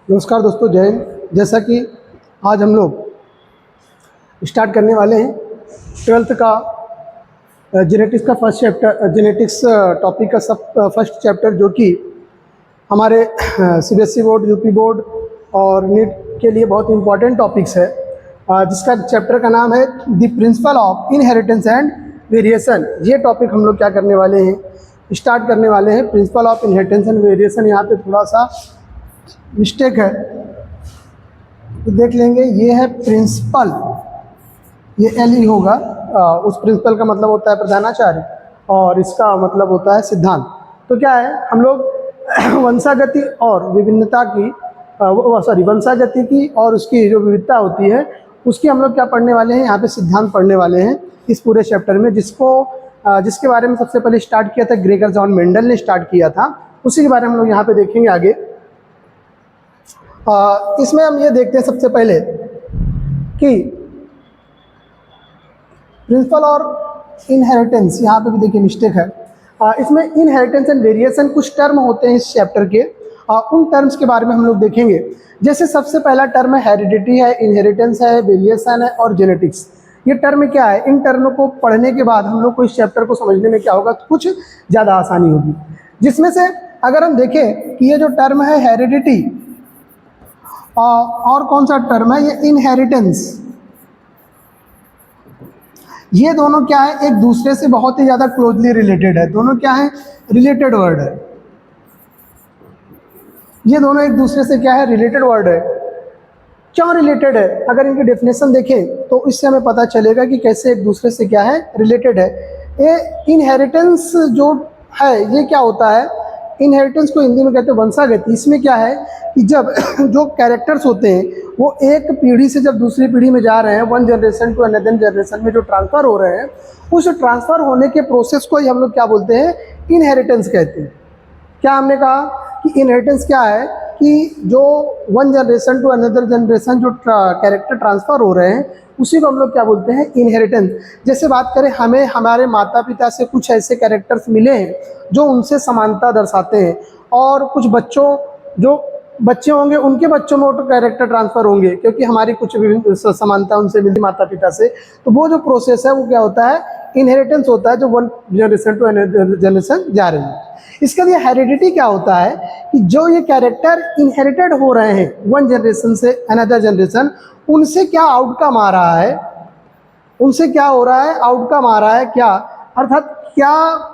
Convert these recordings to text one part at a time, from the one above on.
नमस्कार दोस्तों, जय हिंद। जैसा कि आज हम लोग स्टार्ट करने वाले हैं 12th का जेनेटिक्स का फर्स्ट चैप्टर, जेनेटिक्स टॉपिक का फर्स्ट चैप्टर, जो कि हमारे सीबीएसई बोर्ड, यूपी बोर्ड और नीट के लिए बहुत इंपॉर्टेंट टॉपिक्स है, जिसका चैप्टर का नाम है the principle of inheritance and variation. ये टॉपिक हम लोग क्या करने वाले हैं, स्टार्ट करने वाले हैं। Principle of inheritance and variation, यहाँ पे थोड़ा सा मिस्टेक है तो देख लेंगे। ये है प्रिंसिपल, ये एल ही होगा। उस प्रिंसिपल का मतलब होता है प्रधानाचार्य और इसका मतलब होता है सिद्धांत। तो क्या है, हम लोग वंशागति और विभिन्नता की वंशागति की और उसकी जो विविधता होती है उसकी हम लोग क्या पढ़ने वाले हैं, यहाँ पे सिद्धांत पढ़ने वाले हैं इस पूरे चैप्टर में, जिसके बारे में सबसे पहले स्टार्ट किया था ग्रेगर जॉन मेंडल ने स्टार्ट किया था। उसी के बारे में हम लोग यहाँ पे देखेंगे आगे। इसमें हम ये देखते हैं सबसे पहले कि प्रिंसिपल और इनहेरिटेंस, यहाँ पे भी देखिए मिस्टेक है। इसमें इनहेरिटेंस एंड वेरिएशन कुछ टर्म होते हैं इस चैप्टर के, उन टर्म्स के बारे में हम लोग देखेंगे। जैसे सबसे पहला टर्म है हेरिडिटी है, इनहेरिटेंस है, वेरिएशन है और जेनेटिक्स। ये टर्म क्या है, इन टर्म को पढ़ने के बाद हम लोग को इस चैप्टर को समझने में क्या होगा, कुछ ज़्यादा आसानी होगी। जिसमें से अगर हम देखें कि ये जो टर्म है हेरिडिटी और कौन सा टर्म है ये इनहेरिटेंस, ये दोनों क्या है, एक दूसरे से बहुत ही ज़्यादा क्लोजली रिलेटेड है। दोनों क्या है, रिलेटेड वर्ड है। ये दोनों एक दूसरे से क्या है, रिलेटेड वर्ड है। क्यों रिलेटेड है, अगर इनकी डेफिनेशन देखें तो इससे हमें पता चलेगा कि कैसे एक दूसरे से क्या है, रिलेटेड है। ये इनहेरिटेंस जो है ये क्या होता है, इनहेरिटेंस को हिंदी में कहते हैं वंशागति। इसमें क्या है कि जब जो कैरेक्टर्स होते हैं वो एक पीढ़ी से जब दूसरी पीढ़ी में जा रहे हैं, one generation to another generation में जो ट्रांसफ़र हो रहे हैं, उस ट्रांसफ़र होने के प्रोसेस को ही हम लोग क्या बोलते हैं, इनहेरिटेंस कहते हैं। क्या हमने कहा कि इनहेरिटेंस क्या है कि जो one generation to another generation जो कैरेक्टर ट्रांसफ़र हो रहे हैं उसी को हम लोग क्या बोलते हैं, इनहेरिटेंस। जैसे बात करें, हमें हमारे माता पिता से कुछ ऐसे कैरेक्टर्स मिले हैं जो उनसे समानता दर्शाते हैं, और कुछ जो बच्चे होंगे उनके बच्चों में वो कैरेक्टर ट्रांसफ़र होंगे क्योंकि हमारी कुछ समानता उनसे मिलती माता पिता से। तो वो जो प्रोसेस है वो क्या होता है, इनहेरिटेंस होता है, जो one generation to another generation जा रही है। इसके लिए हेरिडिटी क्या होता है कि जो ये कैरेक्टर इनहेरिटेड हो रहे हैं वन जनरेशन से अनदर जनरेशन, उनसे क्या आउटकम आ रहा है, उनसे क्या हो रहा है, आउटकम आ रहा है क्या, अर्थात क्या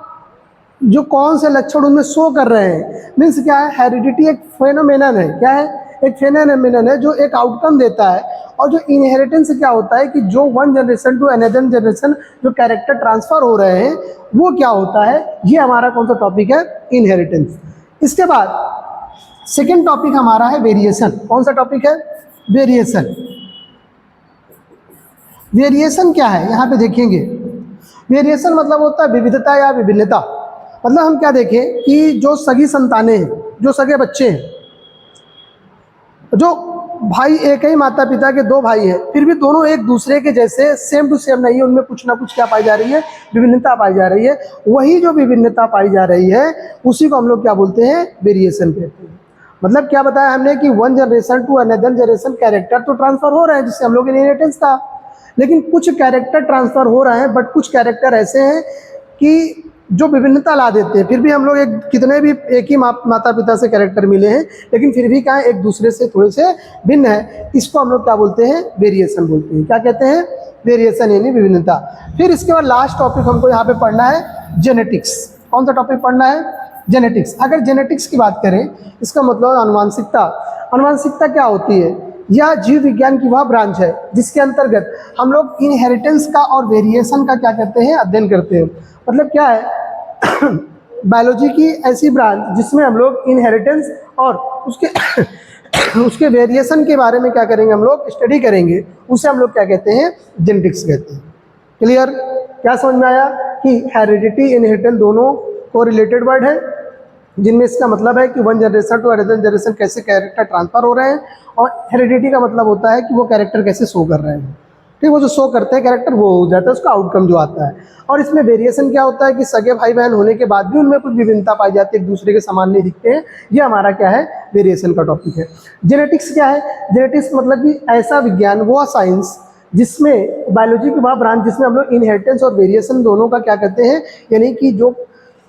जो कौन से लक्षण उनमें शो कर रहे हैं। मीन्स क्या है, हेरिडिटी एक फेनोमेनन है। क्या है, एक फेनोमेनन है जो एक आउटकम देता है। और जो इनहेरिटेंस क्या होता है कि जो one generation to another generation जो कैरेक्टर ट्रांसफ़र हो रहे हैं वो क्या होता है। ये हमारा कौन सा टॉपिक है, इनहेरिटेंस। इसके बाद सेकेंड टॉपिक हमारा है वेरिएशन। कौन सा टॉपिक है, वेरिएशन। वेरिएशन क्या है, यहाँ पे देखेंगे। वेरिएशन मतलब होता है विविधता या विभिन्नता। मतलब हम क्या देखें कि जो सगी संतानें हैं, जो सगे बच्चे हैं, जो भाई एक ही माता पिता के दो भाई हैं, फिर भी दोनों एक दूसरे के जैसे सेम टू सेम नहीं है, उनमें कुछ ना कुछ क्या पाई जा रही है, विभिन्नता पाई जा रही है। वही जो विभिन्नता पाई जा रही है उसी को हम लोग क्या बोलते हैं, वेरिएशन कहते हैं। मतलब क्या बताया हमने कि one generation to another generation character तो ट्रांसफ़र हो रहे हैं जिससे हम लोग इनहेरिटेंस का, लेकिन कुछ कैरेक्टर ट्रांसफ़र हो रहे हैं बट कुछ कैरेक्टर ऐसे हैं कि जो विभिन्नता ला देते हैं। फिर भी हम लोग कितने भी एक ही माता पिता से कैरेक्टर मिले हैं लेकिन फिर भी क्या है, एक दूसरे से थोड़े से भिन्न है। इसको हम लोग क्या बोलते हैं, वेरिएशन बोलते हैं। क्या कहते हैं, वेरिएशन यानी विभिन्नता। फिर इसके बाद लास्ट टॉपिक हमको यहाँ पे पढ़ना है जेनेटिक्स। कौन सा टॉपिक पढ़ना है, जेनेटिक्स। अगर जेनेटिक्स की बात करें, इसका मतलब अनुवांशिकता। अनुवांशिकता क्या होती है, यह जीव विज्ञान की वह ब्रांच है जिसके अंतर्गत हम लोग इनहेरिटेंस का और वेरिएशन का क्या करते हैं, अध्ययन करते हैं। मतलब क्या है, बायोलॉजी की ऐसी ब्रांच जिसमें हम लोग इनहेरिटेंस और उसके वेरिएशन के बारे में क्या करेंगे, हम लोग स्टडी करेंगे। उसे हम लोग क्या कहते हैं, जेनेटिक्स कहते हैं। क्लियर, क्या समझ में आया कि हेरिडिटी इनहेरिटेंस दोनों को रिलेटेड वर्ड है, जिनमें इसका मतलब है कि one generation to another generation कैसे कैरेक्टर ट्रांसफ़र हो रहे हैं, और हेरिडिटी का मतलब होता है कि वो कैरेक्टर कैसे शो कर रहे हैं। ठीक, वो जो शो करते हैं कैरेक्टर वो हो जाता है उसका आउटकम जो आता है। और इसमें वेरिएशन क्या होता है कि सगे भाई बहन होने के बाद भी उनमें कुछ विभिन्नता पाई जाती है, एक दूसरे के समान नहीं दिखते हैं। ये हमारा क्या है, वेरिएशन का टॉपिक है। जेनेटिक्स क्या है, जेनेटिक्स मतलब कि ऐसा विज्ञान, वो साइंस जिसमें बायोलॉजी की वह ब्रांच जिसमें हम लोग इनहेरिटेंस और वेरिएशन दोनों का क्या करते हैं, यानी कि जो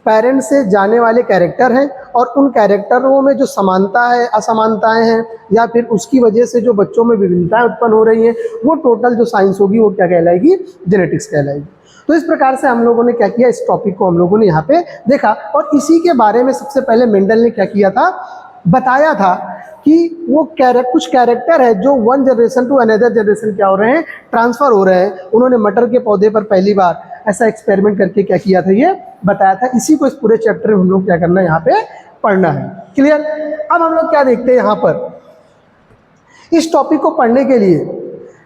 पेरेंट्स से जाने वाले कैरेक्टर हैं और उन कैरेक्टरों में जो समानता है, असमानताएं हैं, या फिर उसकी वजह से जो बच्चों में विभिन्नताएं उत्पन्न हो रही हैं, वो टोटल जो साइंस होगी वो क्या कहलाएगी, जेनेटिक्स कहलाएगी। तो इस प्रकार से हम लोगों ने क्या किया, इस टॉपिक को हम लोगों ने यहाँ पे देखा। और इसी के बारे में सबसे पहले मेंडल ने क्या किया था, बताया था कि वो कुछ कैरेक्टर है जो one generation to another generation क्या हो रहे हैं, ट्रांसफर हो रहे हैं। उन्होंने मटर के पौधे पर पहली बार ऐसा एक्सपेरिमेंट करके क्या किया था, ये बताया था। इसी को इस पूरे चैप्टर में हम लोग क्या करना है, यहाँ पे पढ़ना है। क्लियर। अब हम लोग क्या देखते हैं यहाँ पर, इस टॉपिक को पढ़ने के लिए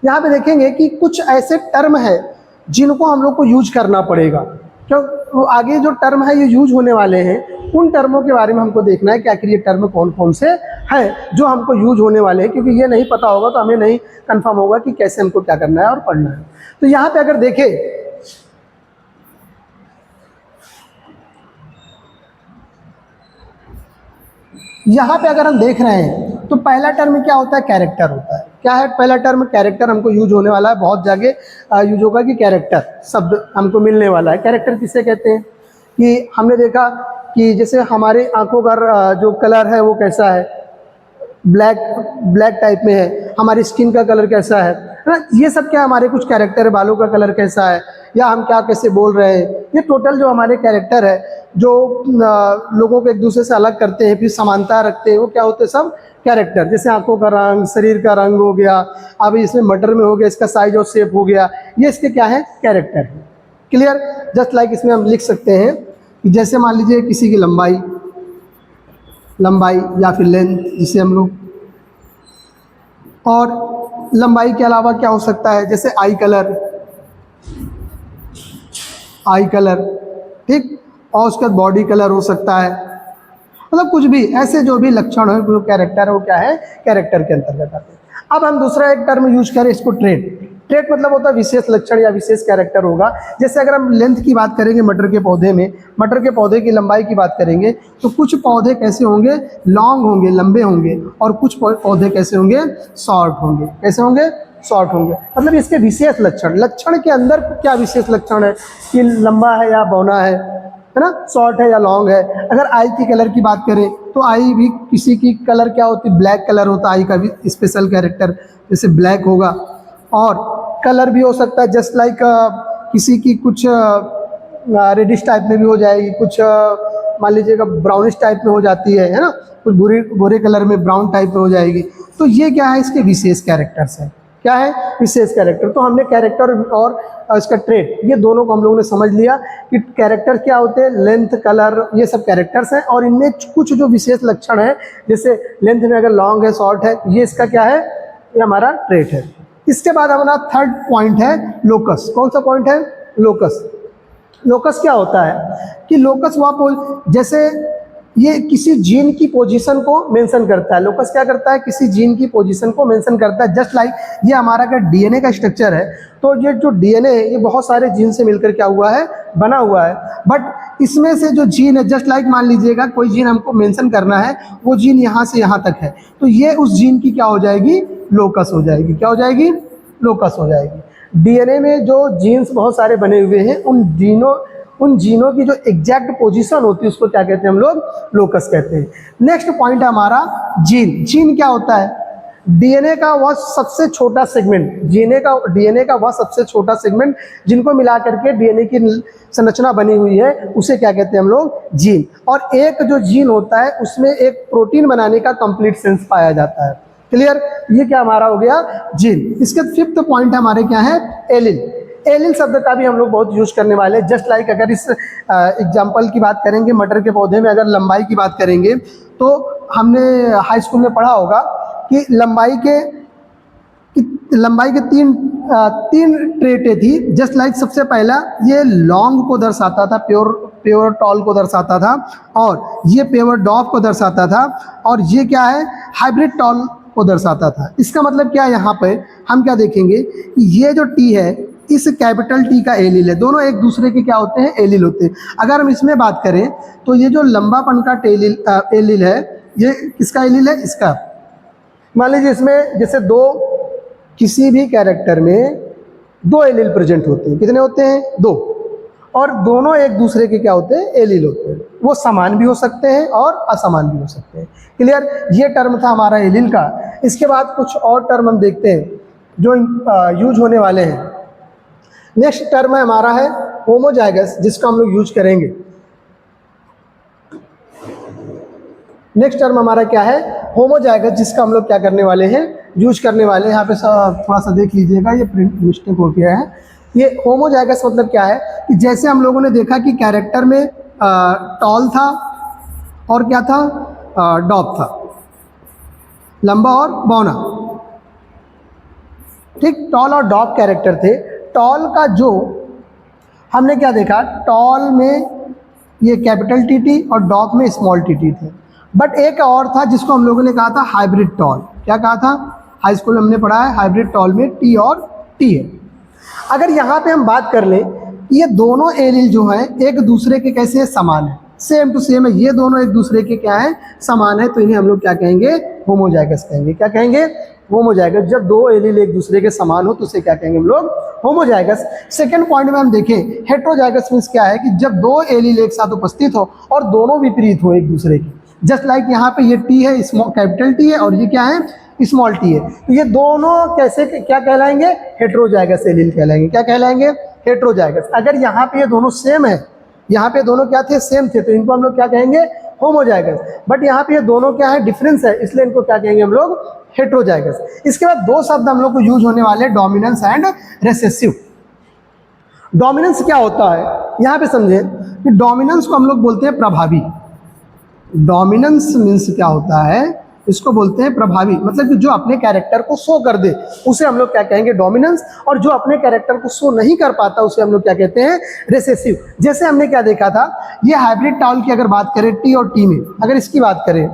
यहाँ पे देखेंगे कि कुछ ऐसे टर्म है जिनको हम लोग को यूज करना पड़ेगा, क्यों आगे जो टर्म है ये यूज होने वाले हैं। उन टर्मों के बारे में हमको देखना है कि आखिर ये टर्म कौन कौन से हैं जो हमको यूज होने वाले हैं, क्योंकि ये नहीं पता होगा तो हमें नहीं कंफर्म होगा कि कैसे हमको क्या करना है और पढ़ना है। तो यहाँ पे अगर देखें, यहाँ पे अगर हम देख रहे हैं तो पहला टर्म क्या होता है, कैरेक्टर होता है। क्या है पहला टर्म, कैरेक्टर हमको यूज होने वाला है, बहुत जगह यूज होगा कि कैरेक्टर शब्द हमको मिलने वाला है। कैरेक्टर किसे कहते हैं कि हमने देखा कि जैसे हमारे आंखों का जो कलर है वो कैसा है, ब्लैक टाइप में है, हमारी स्किन का कलर कैसा है ना, ये सब क्या हमारे कुछ कैरेक्टर है। बालों का कलर कैसा है, या हम क्या कैसे बोल रहे हैं, ये टोटल जो हमारे कैरेक्टर है जो लोगों को एक दूसरे से अलग करते हैं, फिर समानता रखते हैं, वो क्या होते हैं, सब कैरेक्टर। जैसे आंखों का रंग, शरीर का रंग हो गया, अब इसमें मटर में हो गया, इसका साइज और शेप हो गया, ये इसके क्या है, कैरेक्टर है। क्लियर। जस्ट लाइक इसमें हम लिख सकते हैं कि जैसे मान लीजिए किसी की लंबाई या फिर लेंथ, जिसे हम लोग, और लंबाई के अलावा क्या हो सकता है, जैसे आई कलर, ठीक, और उसके बाद बॉडी कलर हो सकता है, मतलब कुछ भी ऐसे जो भी लक्षण है, जो कैरेक्टर है, वो क्या है, कैरेक्टर के अंतर्गत आते हैं। अब हम दूसरा एक टर्म यूज करें, इसको ट्रेट मतलब होता है विशेष लक्षण या विशेष कैरेक्टर होगा। जैसे अगर हम लेंथ की बात करेंगे, मटर के पौधे में, मटर के पौधे की लंबाई की बात करेंगे, तो कुछ पौधे कैसे होंगे, लॉन्ग होंगे, लंबे होंगे, और कुछ पौधे कैसे होंगे, शॉर्ट होंगे। कैसे होंगे, शॉर्ट होंगे। मतलब इसके विशेष लक्षण के अंदर क्या विशेष लक्षण है कि लंबा है या बौना है ना, शॉर्ट है या लॉन्ग है। अगर आई की कलर की बात करें तो आई भी किसी की कलर क्या होती है, ब्लैक कलर होता है, आई का भी स्पेशल कैरेक्टर जैसे ब्लैक होगा। और कलर भी हो सकता है जस्ट लाइक किसी की कुछ रेडिश टाइप में भी हो जाएगी, कुछ मान लीजिएगा ब्राउनिश टाइप में हो जाती है ना, कुछ भूरे कलर में ब्राउन टाइप में हो जाएगी। तो ये क्या है, इसके विशेष कैरेक्टर्स हैं। क्या है, विशेष कैरेक्टर। तो हमने कैरेक्टर और इसका ट्रेट, ये दोनों को हम लोगों ने समझ लिया कि कैरेक्टर क्या होते हैं, लेंथ, कलर, ये सब कैरेक्टर्स हैं, और इनमें कुछ जो विशेष लक्षण है, जैसे लेंथ में अगर लॉन्ग है, शॉर्ट है, ये इसका क्या है, ये हमारा ट्रेट है। इसके बाद हमारा थर्ड पॉइंट है लोकस। कौन सा पॉइंट है, लोकस। लोकस क्या होता है कि लोकस वह, जैसे ये किसी जीन की पोजीशन को मेंशन करता है। लोकस क्या करता है, किसी जीन की पोजीशन को मेंशन करता है। जस्ट लाइक ये हमारा का डीएनए का स्ट्रक्चर है, तो ये जो डीएनए है ये बहुत सारे जीन से मिलकर क्या हुआ है, बना हुआ है। बट इसमें से जो जीन है, जस्ट लाइक मान लीजिएगा कोई जीन हमको मेंशन करना है, वो जीन यहाँ से यहाँ तक है, तो ये उस जीन की क्या हो जाएगी, लोकस हो जाएगी। क्या हो जाएगी, लोकस हो जाएगी। डीएनए में जो जीन्स बहुत सारे बने हुए हैं, उन जीनों की जो एग्जैक्ट पोजीशन होती है उसको क्या कहते हैं हम लोग, लोकस कहते हैं। नेक्स्ट पॉइंट है हमारा जीन। जीन क्या होता है, डीएनए का वह सबसे छोटा सेगमेंट, डीएनए का वह सबसे छोटा सेगमेंट जिनको मिला करके डीएनए की संरचना बनी हुई है, उसे क्या कहते हैं हम लोग, जीन। और एक जो जीन होता है उसमें एक प्रोटीन बनाने का कंप्लीट सेंस पाया जाता है। क्लियर। ये क्या हमारा हो गया, जीन। इसके फिफ्थ पॉइंट हमारे क्या है, एलिल। एलिल शब्द का भी हम लोग बहुत यूज करने वाले हैं। जस्ट लाइक अगर इस एग्जाम्पल की बात करेंगे, मटर के पौधे में अगर लंबाई की बात करेंगे, तो हमने हाई स्कूल में पढ़ा होगा कि लंबाई के तीन ट्रेटें थी। जस्ट लाइक सबसे पहला ये लॉन्ग को दर्शाता था, प्योर टॉल को दर्शाता था, और ये प्योर डॉफ को दर्शाता था, और ये क्या है, हाइब्रिड टॉल को दर्शाता था। इसका मतलब क्या है, यहाँ पे हम क्या देखेंगे कि ये जो टी है इस कैपिटल टी का एलील है, दोनों एक दूसरे के क्या होते हैं, एलील होते हैं। अगर हम इसमें बात करें तो ये जो लंबापन का एलील है ये किसका एलील है, इसका। मान लीजिए इसमें जैसे दो, किसी भी कैरेक्टर में दो एलील प्रेजेंट होते हैं, कितने होते हैं, दो, और दोनों एक दूसरे के क्या होते हैं, एलील होते हैं। वो समान भी हो सकते हैं और असमान भी हो सकते हैं। क्लियर, ये टर्म था हमारा एलील का। इसके बाद कुछ और टर्म हम देखते हैं जो यूज होने वाले हैं। नेक्स्ट टर्म है हमारा है होमोजाइगस, जिसका हम लोग यूज करेंगे। नेक्स्ट टर्म हमारा क्या है, होमोजाइगस, जिसका हम लोग क्या करने वाले हैं, यूज करने वाले हैं। यहाँ पे थोड़ा सा देख लीजिएगा, ये प्रिंट मिस्टेक हो गया है। ये होमोजाइगस मतलब क्या है कि जैसे हम लोगों ने देखा कि कैरेक्टर में टॉल था और क्या था, डॉप था, लंबा और बौना। ठीक, टॉल और डॉप कैरेक्टर थे। टॉल का जो हमने क्या देखा, टॉल में ये कैपिटल टी टी और डॉप में स्मॉल टी टी थे। बट एक और था जिसको हम लोगों ने कहा था हाइब्रिड टॉल। क्या कहा था, हाई स्कूल में हमने पढ़ा है, हाइब्रिड टॉल में टी और टी है। अगर यहाँ पे हम बात कर लें, ये दोनों एलील जो हैं एक दूसरे के कैसे समान है, सेम टू सेम है, ये दोनों एक दूसरे के क्या है, समान है, तो इन्हें हम लोग क्या कहेंगे, होमोजाइगस कहेंगे। क्या कहेंगे, होमोजाइगस। जब दो एलील एक दूसरे के समान हो तो उसे क्या कहेंगे हम लोग, होमोजाइगस। सेकंड पॉइंट में हम देखें, हेट्रोजाइगस मींस क्या है कि जब दो एलील एक साथ उपस्थित हो और दोनों विपरीत हो एक दूसरे के। जस्ट लाइक यहाँ पे ये टी है, कैपिटल टी है, और ये क्या है, स्मॉल टी है, तो ये दोनों कैसे क्या कहलाएंगे, हेट्रोजाइगस एलील कहलाएंगे। क्या कहलाएंगे, हेट्रोजाइगस। अगर यहाँ पे ये दोनों सेम है, यहाँ पे दोनों क्या थे, सेम थे, तो इनको हम लोग क्या कहेंगे, होमोजाइगस। बट यहाँ पे ये दोनों क्या है, डिफरेंस है, इसलिए इनको क्या कहेंगे हम लोग, हेट्रोजाइगस। इसके बाद दो शब्द हम लोग को यूज होने वाले, डोमिनेंस एंड रिसेसिव। डोमिनेंस क्या होता है, यहाँ पे समझे कि डोमिनेंस को हम लोग बोलते हैं प्रभावी। डोमिनेंस मीन्स क्या होता है, इसको बोलते हैं प्रभावी, मतलब कि जो अपने कैरेक्टर को शो कर दे उसे हम लोग क्या कहेंगे, डोमिनेंस। और जो अपने कैरेक्टर को शो नहीं कर पाता उसे हम लोग क्या कहते हैं, रिसेसिव। जैसे हमने क्या देखा था, ये हाइब्रिड टॉल की अगर बात करें टी और टी में, अगर इसकी बात करें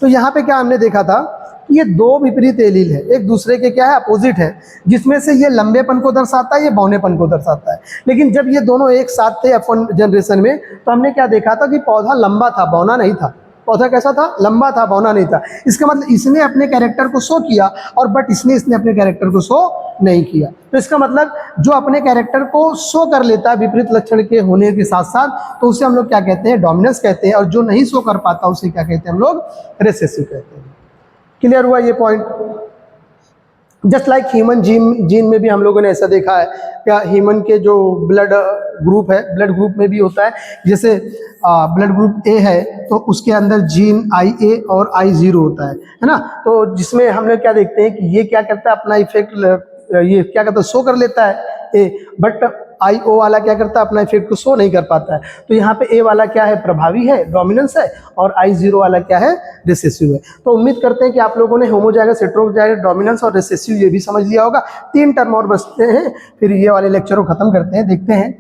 तो यहाँ पे क्या हमने देखा था, ये दो विपरीत एलील है, एक दूसरे के क्या है, अपोजिट है, जिसमें से ये लंबेपन को दर्शाता है, ये बौनेपन को दर्शाता है। लेकिन जब ये दोनों एक साथ थे F1 जनरेशन में, तो हमने क्या देखा था कि पौधा लंबा था, बौना नहीं था। पौधा कैसा था, लंबा था, बौना नहीं था। इसका मतलब इसने अपने कैरेक्टर को शो किया और बट इसने अपने कैरेक्टर को शो नहीं किया। तो इसका मतलब जो अपने कैरेक्टर को शो कर लेता है विपरीत लक्षण के होने के साथ साथ, तो उसे हम लोग क्या कहते हैं, डोमिनेंस कहते हैं। और जो नहीं शो कर पाता उसे क्या कहते हैं हम लोग, रिसेसिव कहते हैं। क्लियर हुआ ये point. Just like human gene में भी हम लोगों ने ऐसा देखा है, क्या ह्यूमन के जो ब्लड ग्रुप है, ब्लड ग्रुप में भी होता है, जैसे ब्लड ग्रुप ए है तो उसके अंदर जीन IA और I0 होता है ना। तो जिसमें हम लोग क्या देखते हैं कि ये क्या करता है, अपना इफेक्ट ये क्या करता है, शो कर लेता है ए, बट IO वाला क्या करता है, अपना इफेक्ट को शो नहीं कर पाता है। तो यहाँ पे ए वाला क्या है, प्रभावी है, डोमिनेंस है, और I0 वाला क्या है, रिसेसिव है। तो उम्मीद करते हैं कि आप लोगों ने होमोजाइगस, हेट्रोजाइगस, डोमिनेंस और रिसेसिव ये भी समझ लिया होगा। 3 टर्म और बचते हैं, फिर ये वाले लेक्चर को खत्म करते हैं। देखते हैं,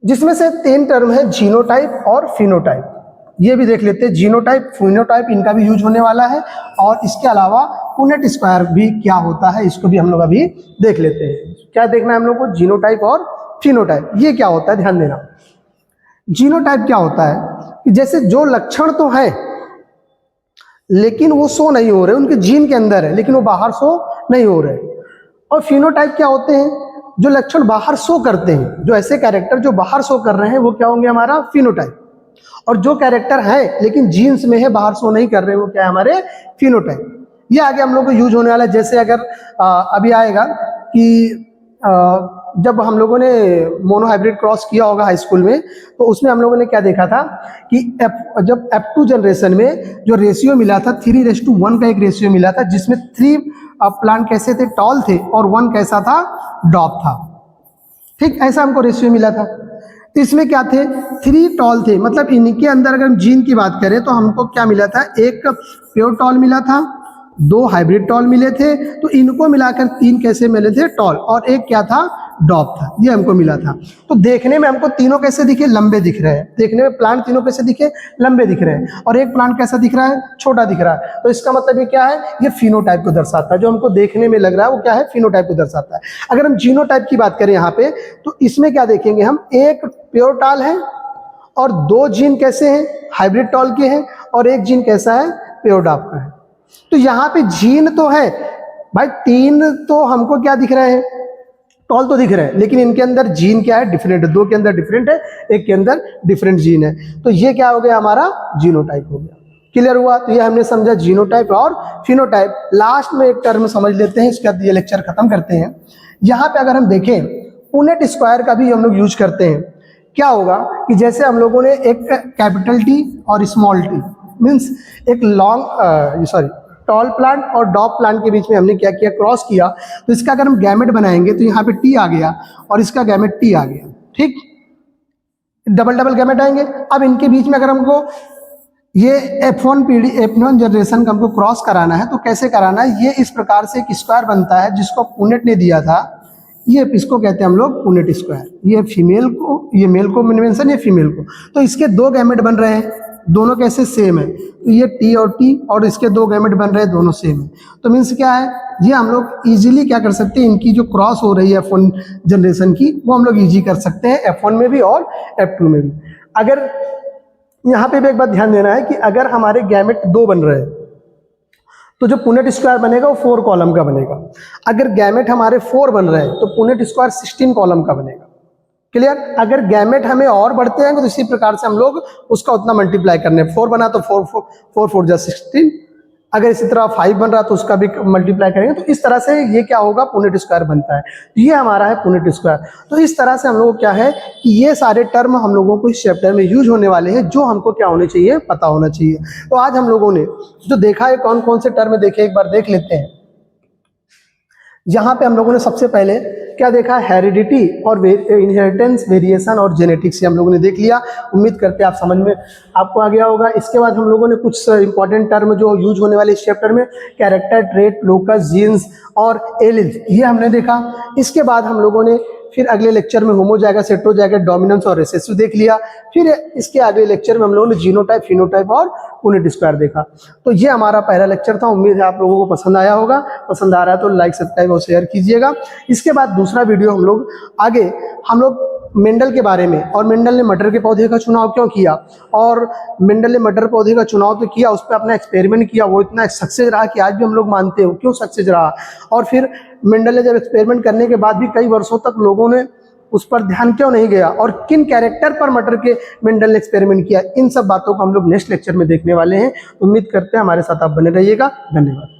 जिसमें से 3 टर्म है, जीनोटाइप और फिनोटाइप। ये भी देख लेते हैं, जीनोटाइप, फिनोटाइप, इनका भी यूज होने वाला है। और इसके अलावा पुनेट स्क्वायर भी क्या होता है, इसको भी हम लोग अभी देख लेते हैं। क्या देखना है हम लोग को, जीनोटाइप और फिनोटाइप। ये क्या होता है, ध्यान देना। जीनोटाइप क्या होता है कि जैसे जो लक्षण तो है लेकिन वो शो नहीं हो रहे, उनके जीन के अंदर है लेकिन वो बाहर शो नहीं हो रहे। और फिनोटाइप क्या होते हैं, जो लक्षण बाहर शो करते हैं, जो ऐसे कैरेक्टर जो बाहर शो कर रहे हैं वो क्या होंगे, हमारा फिनोटाइप। और जो कैरेक्टर है लेकिन जीन्स में है, बाहर शो नहीं कर रहे, वो क्या है, हमारे फिनोटाइप। ये आगे हम लोग को यूज होने वाला है। जैसे अगर अभी आएगा कि जब हम लोगों ने मोनोहाइब्रिड क्रॉस किया होगा हाई स्कूल में, तो उसमें हम लोगों ने क्या देखा था कि जब F2 जनरेशन में जो रेशियो मिला था 3:1 का एक रेशियो मिला था, जिसमें 3 प्लांट कैसे थे, टॉल थे, और 1 कैसा था, डॉप था। ठीक, ऐसा हमको रेशियो मिला था। तो इसमें क्या थे, 3 टॉल थे, मतलब इनके अंदर अगर हम जीन की बात करें तो हमको क्या मिला था, एक प्योर टॉल मिला था, 2 हाइब्रिड टॉल मिले थे, तो इनको मिलाकर 3 कैसे मिले थे? टॉल, और एक क्या था? डॉप था। ये हमको मिला था। तो देखने में हमको तीनों कैसे दिखे? लंबे दिख रहे हैं। देखने में प्लांट तीनों कैसे दिखे? लंबे दिख रहे हैं। और एक प्लांट कैसा दिख रहा है? छोटा दिख रहा है। तो इसका मतलब ये क्या है? ये फिनोटाइप को दर्शाता है। जो हमको देखने में लग रहा है वो क्या है? फिनोटाइप को दर्शाता है। अगर हम जीनोटाइप की बात करें यहाँ पे, तो इसमें क्या देखेंगे हम? एक प्योर टॉल है और 2 जीन कैसे हैं? हाइब्रिड टॉल के हैं, और एक जीन कैसा है? प्योर डॉप का है। तो यहाँ पे जीन तो है भाई, 3 तो हमको क्या दिख रहे हैं? टॉल तो दिख रहे हैं, लेकिन इनके अंदर जीन क्या है? डिफरेंट है। 2 के अंदर डिफरेंट है, एक के अंदर डिफरेंट जीन है। तो ये क्या हो गया? हमारा जीनोटाइप हो गया। क्लियर हुआ? तो ये हमने समझा जीनोटाइप और फिनोटाइप। लास्ट में एक टर्म समझ लेते हैं, इसके बाद ये लेक्चर खत्म करते हैं। यहाँ पे अगर हम देखें, पुनेट स्क्वायर का भी हम लोग यूज करते हैं। क्या होगा कि जैसे हम लोगों ने एक कैपिटल टी और स्मॉल टी, मीन्स एक लॉन्ग टॉल प्लांट और डॉप प्लांट के बीच में हमने क्या किया? क्रॉस किया। तो इसका अगर हम गैमेट बनाएंगे तो यहाँ पे टी आ गया और इसका गैमेट टी आ गया। ठीक, डबल डबल गैमेट आएंगे। अब इनके बीच में अगर हमको ये F1 पीढ़ी, F1 जनरेशन का हमको क्रॉस कराना है, तो कैसे कराना है? ये इस प्रकार से एक स्क्वायर बनता है जिसको पुनेट ने दिया था। ये इसको कहते हैं हम लोग पुनेट स्क्वायर। ये फीमेल को, ये मेल को मेंशन, ये फीमेल को। तो इसके 2 गैमेट बन रहे हैं, दोनों कैसे? सेम है। तो ये टी और टी, और इसके 2 गैमेट बन रहे हैं, दोनों सेम है। तो मीन्स क्या है? ये हम लोग इजीली क्या कर सकते हैं? इनकी जो क्रॉस हो रही है F1 जनरेशन की, वो हम लोग इजी कर सकते हैं, F1 में भी और F2 में भी। अगर यहाँ पे भी एक बात ध्यान देना है कि अगर हमारे गैमेट 2 बन रहे हैं, तो जो पुनेट स्क्वायर बनेगा वो 4 कॉलम का बनेगा। अगर गैमेट हमारे 4 बन रहे हैं, तो पुनेट स्क्वायर 16 कॉलम का बनेगा। क्लियर? अगर गैमेट हमें और बढ़ते हैं तो इसी प्रकार से हम लोग उसका उतना मल्टीप्लाई करने, 4 बना तो 4 4 जा 16, अगर इसी तरह 5 बन रहा तो उसका भी मल्टीप्लाई करेंगे। तो इस तरह से ये क्या होगा? पुनेट स्क्वायर बनता है। तो ये हमारा है पुनेट स्क्वायर। तो इस तरह से हम लोग क्या है कि ये सारे टर्म हम लोगों को इस चैप्टर में यूज होने वाले हैं, जो हमको क्या होने चाहिए? पता होना चाहिए। तो आज हम लोगों ने जो देखा है, कौन कौन से टर्म देखे, एक बार देख लेते हैं। यहाँ पे हम लोगों ने सबसे पहले क्या देखा? हेरिडिटी और इनहेरिटेंस, वेरिएशन और जेनेटिक्स, हम लोगों ने देख लिया। उम्मीद करते हैं आप समझ में आपको आ गया होगा। इसके बाद हम लोगों ने कुछ इंपॉर्टेंट टर्म जो यूज होने वाले इस चैप्टर में, कैरेक्टर, ट्रेट, लोकस, जीन्स और एलिल्स, ये हमने देखा। इसके बाद हम लोगों ने फिर अगले लेक्चर में होमोजाइगस, हेटेरोजाइगस, डोमिनेंस और रिसेसिव देख लिया। फिर इसके अगले लेक्चर में हम लोगों ने जीनोटाइप, फिनोटाइप और पुनेट स्क्वायर देखा। तो ये हमारा पहला लेक्चर था। उम्मीद है आप लोगों को पसंद आया होगा। पसंद आ रहा है तो लाइक, सब्सक्राइब और शेयर कीजिएगा। इसके बाद दूसरा वीडियो हम लोग मेंडल के बारे में, और मेंडल ने मटर के पौधे का चुनाव क्यों किया, और मेंडल ने मटर पौधे का चुनाव तो किया, उस पर अपना एक्सपेरिमेंट किया, वो इतना सक्सेस रहा कि आज भी हम लोग मानते हो क्यों सक्सेस रहा। और फिर मेंडल ने जब एक्सपेरिमेंट करने के बाद भी कई वर्षों तक लोगों ने उस पर ध्यान क्यों नहीं गया, और किन कैरेक्टर पर मटर के मेंडल ने एक्सपेरिमेंट किया, इन सब बातों को हम लोग नेक्स्ट लेक्चर में देखने वाले हैं। उम्मीद करते हैं हमारे साथ आप बने रहिएगा। धन्यवाद।